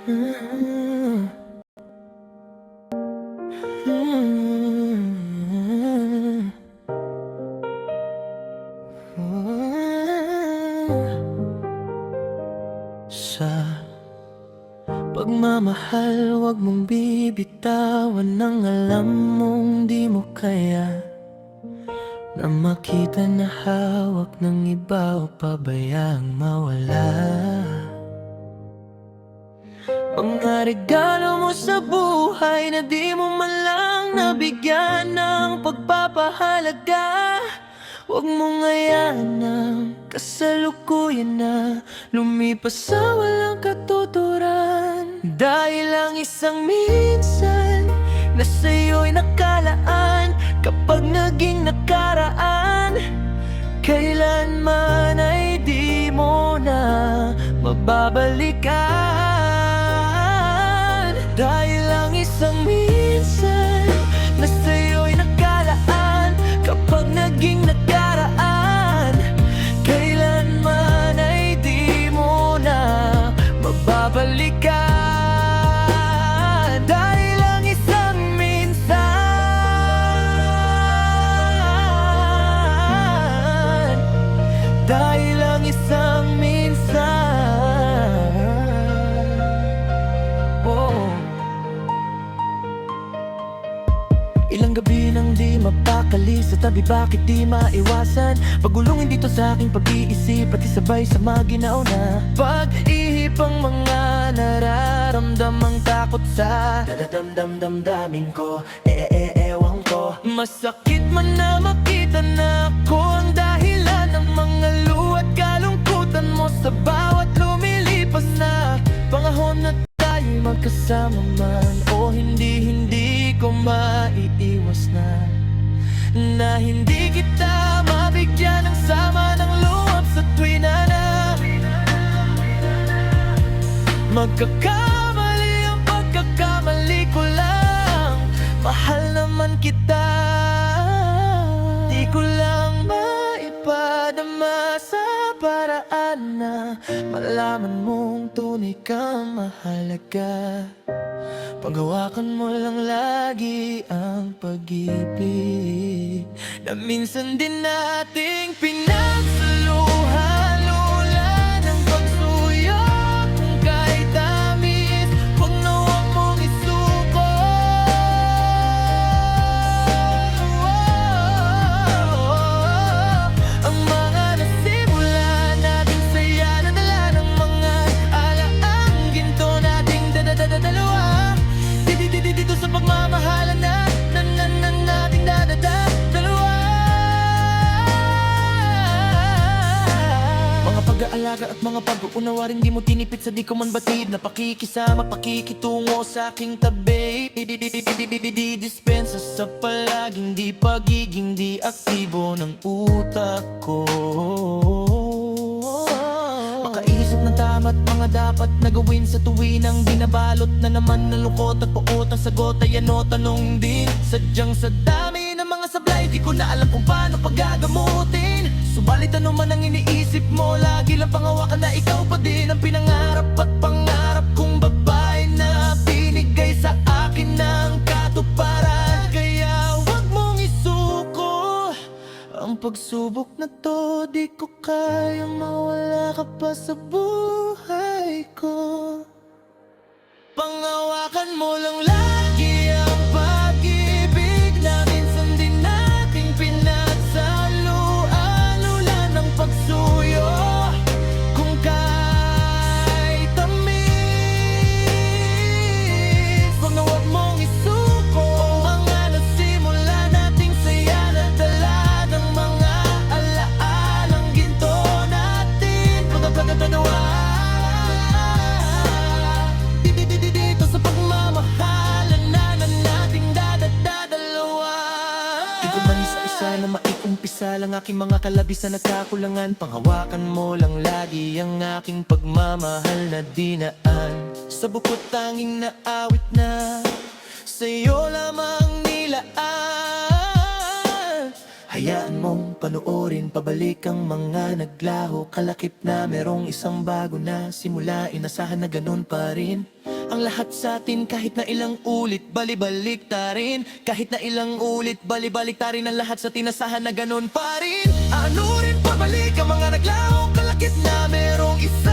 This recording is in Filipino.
Mm. Sa pagmamahal, wag mong bibitawan ng alam mong di mo kaya, na makita na hawak ng iba o pabayaang mawala. Mga regalo mo sa buhay na di mo man lang nabigyan ng pagpapahalaga, huwag mong hayaan ang kasalukuyan na lumipas sa walang katuturan. Dahil ang isang minsan na sa'yo'y nakalaan, kapag naging nakaraan, kailanman ay di mo na mababalikan. Dahil ang isang minsan na sa'yo'y nakalaan, kapag naging nakaraan, kailanman ay di mo na mababalikan. Dahil ang isang minsan, dahil ang isang minsan, oh. Ilang gabi nang di mapakali sa tabi, bakit di maiwasan? Pagulungin dito sa aking pag-iisip, pati sabay sa mga ginauna. Pag-ihip ang mga nararamdamang takot sa dadadamdam-damdamin ko, ewan ko. Masakit man na makita na ako ang dahilan ng mga luha at kalungkutan mo sa bawat lumilipas na panahon na tayo'y magkasama man. O hindi ko maiiwas na hindi kita mabigyan ng sama ng loob sa tuwi na magkakamali ang pagkakamali ko lang. Mahal naman kita, di ko lang maipadama sa paraan na malaman mong tunay kang mahalaga. Paghawakan mo lang lagi ang pag-ibig na minsan din nating pinagsaluhan. Lula ng pagsuyo kung kahit tamis, huwag na huwag mong isuko. Ang mga nasimula nating saya na dala ng mga alaang ginto nating dalawa. Dito sa pagmamahalan na nating dalawa. Mga pag-aalaga at mga pag-uunawa rin di mo tinipid sa di ko man batid na pakikisama, pakikitungo sa aking tabi. Di dispensa sa palaging di pagiging di aktibo ng utak ko. Makaisip ng tama't mga dapat na gawin sa tuwinang binabalot na naman ng lungkot at puot ang sagot ay ano tanong din. Sadyang sa dami ng mga sablay, di ko na alam kung paano paggagamutin. Subalit ano man ang iniisip mo, lagi lang pangawakan na ikaw pa din ang pinangarap at pangarap kong babae na binigay sa akin ng katuparan. Kaya wag mong isuko ang pagsubok na to, di ko kayang mawala ka pa sa buhay ko. Pangawakan mo lang lagi ang pag-ibig na minsan din nating pinagsaluan. Lula ng pagsuyo kung kahit tamis, wag na wag mong isuko ang mga nasimula nating saya na dala ng mga alaalang ginto natin pagkakadalawa. Dito sa pagmamahalan na nating dadalawa. Di ko man isa-isa na maiumpisa lang aking mga kalabisan at kakulangan. Panghawakan mo lang lagi ang aking pagmamahal na dinaan. Sa bukod tanging naawit na sa'yo lamang nilaan. Hayaan mong panoorin pabalik ang mga naglaho, kalakip na merong isang bago na simula. Inasahan na ganun pa rin ang lahat sa atin. Kahit na ilang ulit, balibalik ta rin. Kahit na ilang ulit, balibalik ta rin. Ang lahat sa tinasahan na ganun pa rin. Ano rin pabalik ang mga naglaong kalakit na merong isa